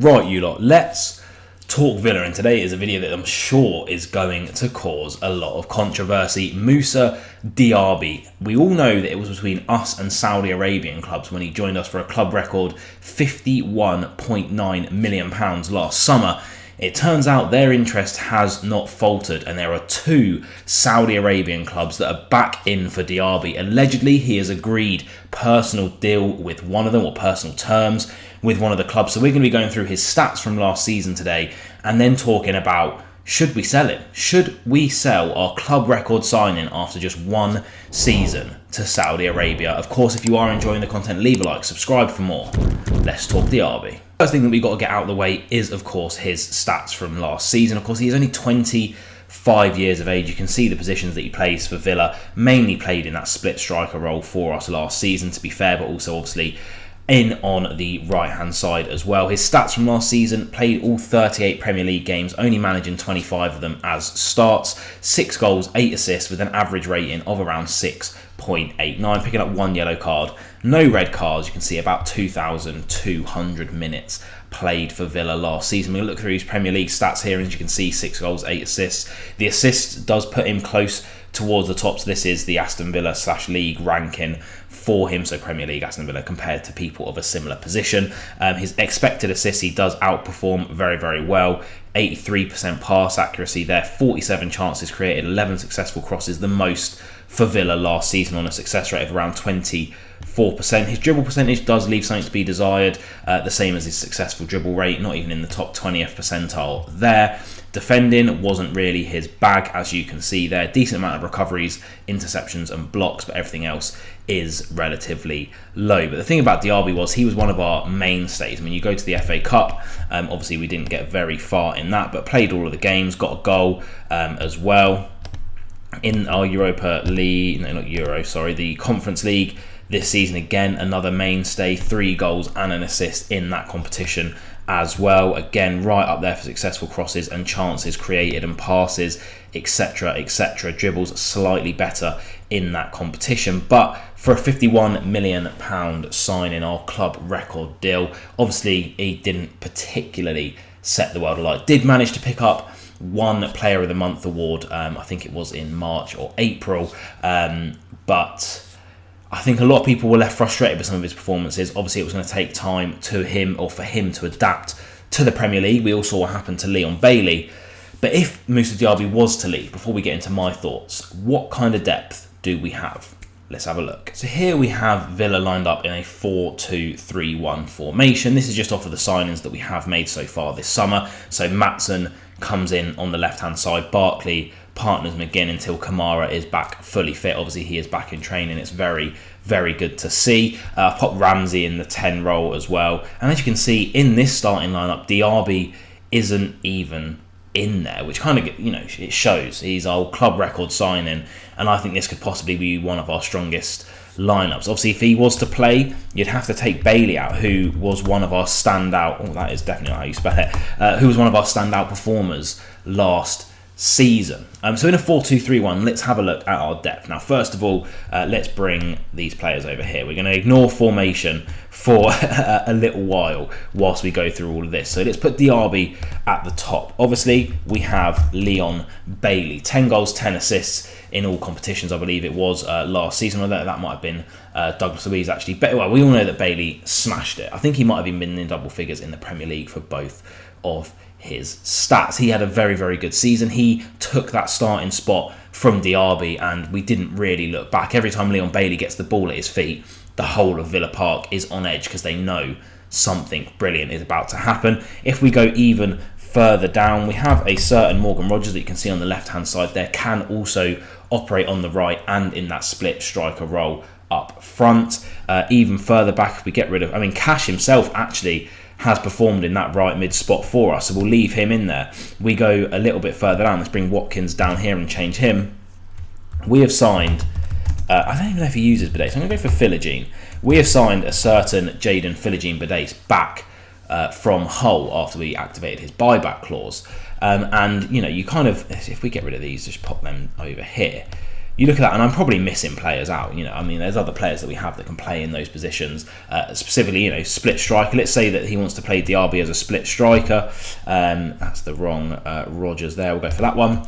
Right, you lot, let's talk Villa, and today is a video that I'm sure is going to cause a lot of controversy. Moussa Diaby. We all know that it was between us and Saudi Arabian clubs when he joined us for a club record £51.9 million last summer. It turns out their interest has not faltered, and there are two Saudi Arabian clubs that are back in for Diaby. Allegedly, he has agreed personal deal with one of them, or personal terms with one of the clubs. So we're going to be going through his stats from last season today, and then talking about, should we sell him? Should we sell our club record signing after just one season to Saudi Arabia? Of course, if you are enjoying the content, leave a like, subscribe for more. Let's talk Diaby. First thing that we've got to get out of the way is, of course, his stats from last season. Of course, he is only 25 years of age. You can see the positions that he plays for Villa, mainly played in that split striker role for us last season, to be fair, but also obviously in on the right hand side as well. His stats from last season: played all 38 Premier League games, only managing 25 of them as starts, 6 goals, 8 assists with an average rating of around 6.89, picking up 1 yellow card, no red cards. You can see about 2,200 minutes played for Villa last season. We'll look through his Premier League stats here, and as you can see, 6 goals, 8 assists. The assist does put him close towards the top, so this is the Aston Villa / league ranking for him, so Premier League Aston Villa compared to people of a similar position. His expected assists, he does outperform very, very well. 83% pass accuracy there, 47 chances created, 11 successful crosses, the most for Villa last season on a success rate of around 24%. His dribble percentage does leave something to be desired, the same as his successful dribble rate, not even in the top 20th percentile there. Defending wasn't really his bag, as you can see there. Decent amount of recoveries, interceptions and blocks, but everything else is relatively low. But the thing about Diaby was he was one of our mainstays. I mean, you go to the FA Cup, obviously we didn't get very far in that, but played all of the games, got a goal as well. In our the Conference League this season, again, another mainstay, 3 goals and an assist in that competition as well. Again, right up there for successful crosses and chances created and passes, etc, etc. Dribbles slightly better in that competition, but for a £51 million signing, our club record deal, obviously he didn't particularly set the world alight. Did manage to pick up one Player of the Month award, I think it was in March or April, but I think a lot of people were left frustrated with some of his performances. Obviously, it was going to take time for him to adapt to the Premier League. We all saw what happened to Leon Bailey. But if Moussa Diaby was to leave, before we get into my thoughts, what kind of depth do we have? Let's have a look. So here we have Villa lined up in a 4-2-3-1 formation. This is just off of the signings that we have made so far this summer. So Maatsen comes in on the left-hand side. Barkley partners McGinn until Kamara is back fully fit. Obviously, he is back in training. It's very, very good to see. Pop Ramsey in the 10 role as well. And as you can see, in this starting lineup, Diaby isn't even in there, which kind of, it shows he's our club record signing, and I think this could possibly be one of our strongest lineups. Obviously, if he was to play, you'd have to take Bailey out, who was one of our standout, that is definitely not how you spell it, who was one of our standout performers last season. So in a 4-2-3-1, let's have a look at our depth. Now, first of all, let's bring these players over here. We're going to ignore formation for a little while whilst we go through all of this. So let's put Diaby at the top. Obviously, we have Leon Bailey. 10 goals, 10 assists in all competitions, I believe it was last season. Although that might have been Douglas Luiz, actually. But, well, we all know that Bailey smashed it. I think he might have even been in double figures in the Premier League for both of his stats. He had a very, very good season. He took that starting spot from Diaby, and we didn't really look back. Every time Leon Bailey gets the ball at his feet, the whole of Villa Park is on edge because they know something brilliant is about to happen. If we go even further down, we have a certain Morgan Rogers that you can see on the left-hand side there, can also operate on the right and in that split striker role up front. Even further back, if we get rid of, Cash himself actually has performed in that right mid spot for us, so we'll leave him in there. We go a little bit further down. Let's bring Watkins down here and change him. We have signed, I don't even know if he uses Badace. I'm going to go for Philogene. We have signed a certain Jaden Philogene Badace back from Hull after we activated his buyback clause. And, you kind of, if we get rid of these, just pop them over here. you look at that, and I'm probably missing players out. I mean, there's other players that we have that can play in those positions. Specifically, split striker. Let's say that he wants to play Diaby as a split striker. That's the wrong Rodgers there. We'll go for that one.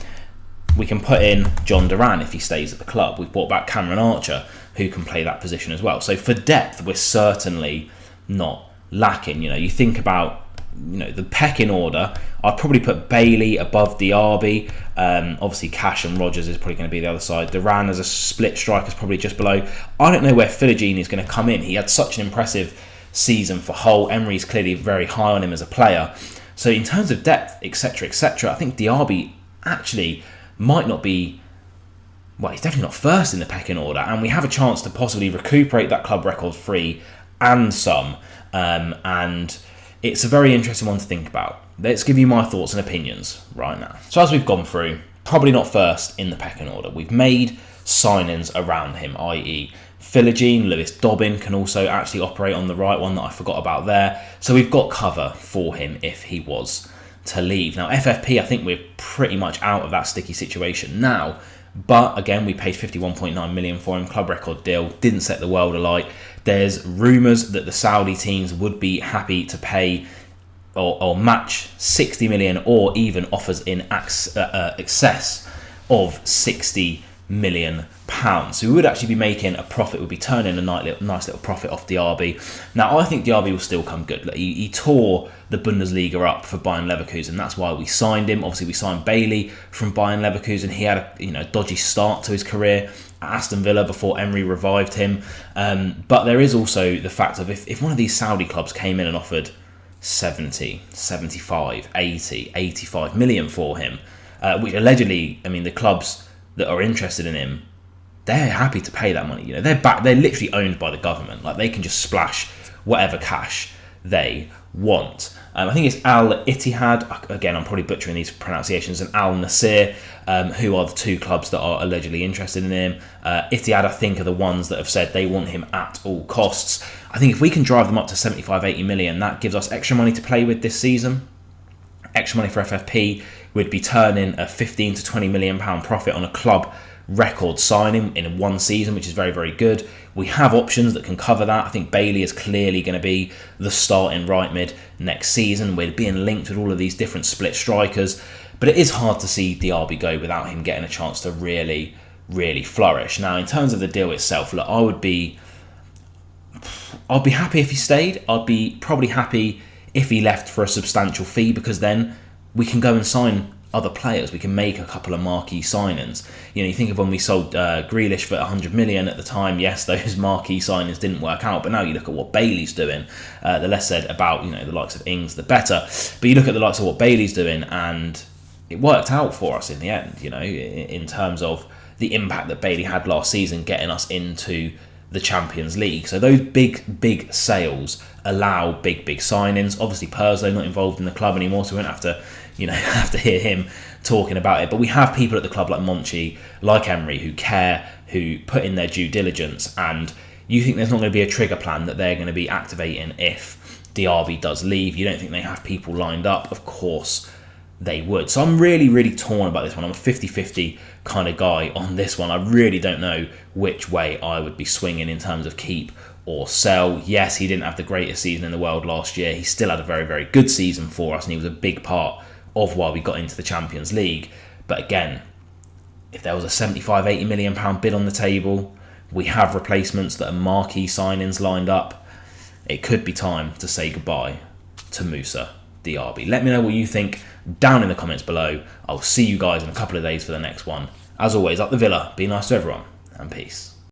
We can put in John Duran if he stays at the club. We've brought back Cameron Archer, who can play that position as well. So for depth, we're certainly not lacking. You think about the pecking order. I'd probably put Bailey above Diaby. Obviously Cash and Rodgers is probably going to be the other side. Duran as a split striker is probably just below. I don't know where Philogene is going to come in. He had such an impressive season for Hull. Emery's clearly very high on him as a player. So in terms of depth, etc., I think Diaby actually might not be, well, he's definitely not first in the pecking order, and we have a chance to possibly recuperate that club record free and some. And it's a very interesting one to think about. Let's give you my thoughts and opinions right now. So as we've gone through, probably not first in the pecking order. We've made signings around him, i.e. Philogene, Lewis Dobbin can also actually operate on the right, one that I forgot about there. So we've got cover for him if he was to leave. Now FFP, I think we're pretty much out of that sticky situation now. But again, we paid 51.9 million for him, club record deal, didn't set the world alight. There's rumours that the Saudi teams would be happy to pay or match 60 million, or even offers in excess of 60 million pounds. So we would actually be making a profit, we'd be turning a nice little profit off Diaby. Now I think Diaby will still come good. He tore the Bundesliga up for Bayern Leverkusen. That's why we signed him. Obviously we signed Bailey from Bayern Leverkusen. He had a dodgy start to his career at Aston Villa before Emery revived him. But there is also the fact of if one of these Saudi clubs came in and offered 70, 75, 80, 85 million for him, which allegedly, I mean, the clubs that are interested in him, they're happy to pay that money. They're literally owned by the government. They can just splash whatever cash they want. I think it's Al Ittihad, again I'm probably butchering these pronunciations, and Al Nasir, who are the two clubs that are allegedly interested in him. Ittihad, I think, are the ones that have said they want him at all costs. I think if we can drive them up to 75, 80 million, that gives us extra money to play with this season. Extra money for FFP. We'd be turning a 15 to 20 million pound profit on a club record signing in one season, which is very, very good. We have options that can cover that. I think Bailey is clearly going to be the starting right mid next season. We're being linked with all of these different split strikers, but it is hard to see Diaby go without him getting a chance to really, really flourish. Now, in terms of the deal itself, look, I'd be happy if he stayed. I'd be probably happy if he left for a substantial fee, because then we can go and sign other players. We can make a couple of marquee signings. You think of when we sold Grealish for 100 million at the time. Yes, those marquee signings didn't work out, but now you look at what Bailey's doing. The less said about the likes of Ings, the better. But you look at the likes of what Bailey's doing, and it worked out for us in the end. In terms of the impact that Bailey had last season, getting us into the Champions League. So those big sales allow big signings. Obviously Purslow not involved in the club anymore, so we won't have to hear him talking about it. But we have people at the club like Monchi, like Emery, who care, who put in their due diligence, and you think there's not going to be a trigger plan that they're going to be activating if Diaby does leave. You don't think they have people lined up? Of course they would. So I'm really, really torn about this one. I'm a 50-50 kind of guy on this one. I really don't know which way I would be swinging in terms of keep or sell. Yes, he didn't have the greatest season in the world last year. He still had a very, very good season for us, and he was a big part of why we got into the Champions League. But again, if there was a 75, 80 million pound bid on the table, we have replacements that are marquee signings lined up. It could be time to say goodbye to Moussa Diaby. Let me know what you think down in the comments below. I'll see you guys in a couple of days for the next one. As always, up the Villa, be nice to everyone, and peace.